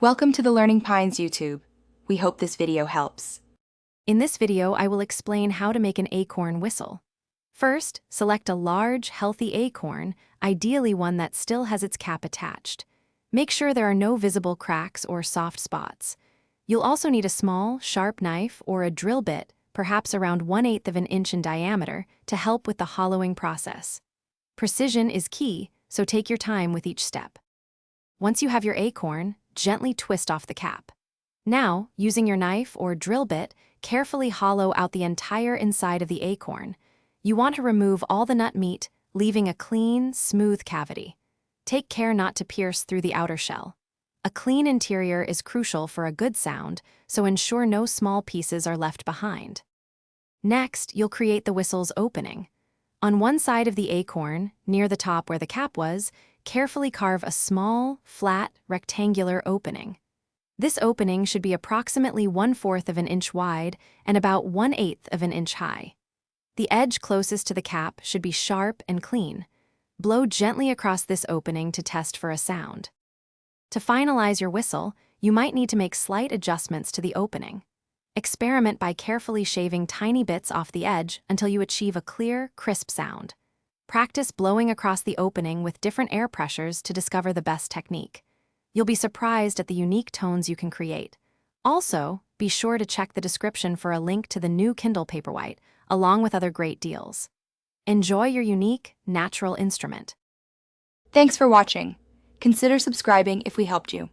Welcome to the Learning Pines YouTube. We hope this video helps. In this video, I will explain how to make an acorn whistle. First, select a large, healthy acorn, ideally one that still has its cap attached. Make sure there are no visible cracks or soft spots. You'll also need a small, sharp knife or a drill bit, perhaps around 1/8 of an inch in diameter, to help with the hollowing process. Precision is key, so take your time with each step. Once you have your acorn, gently twist off the cap. Now, using your knife or drill bit, carefully hollow out the entire inside of the acorn. You want to remove all the nut meat, leaving a clean, smooth cavity. Take care not to pierce through the outer shell. A clean interior is crucial for a good sound, so ensure no small pieces are left behind. Next, you'll create the whistle's opening. On one side of the acorn, near the top where the cap was, carefully carve a small, flat, rectangular opening. This opening should be approximately 1/4 of an inch wide and about 1/8 of an inch high. The edge closest to the cap should be sharp and clean. Blow gently across this opening to test for a sound. To finalize your whistle, you might need to make slight adjustments to the opening. Experiment by carefully shaving tiny bits off the edge until you achieve a clear, crisp sound. Practice blowing across the opening with different air pressures to discover the best technique. You'll be surprised at the unique tones you can create. Also, be sure to check the description for a link to the new Kindle Paperwhite, along with other great deals. Enjoy your unique, natural instrument. Thanks for watching. Consider subscribing if we helped you.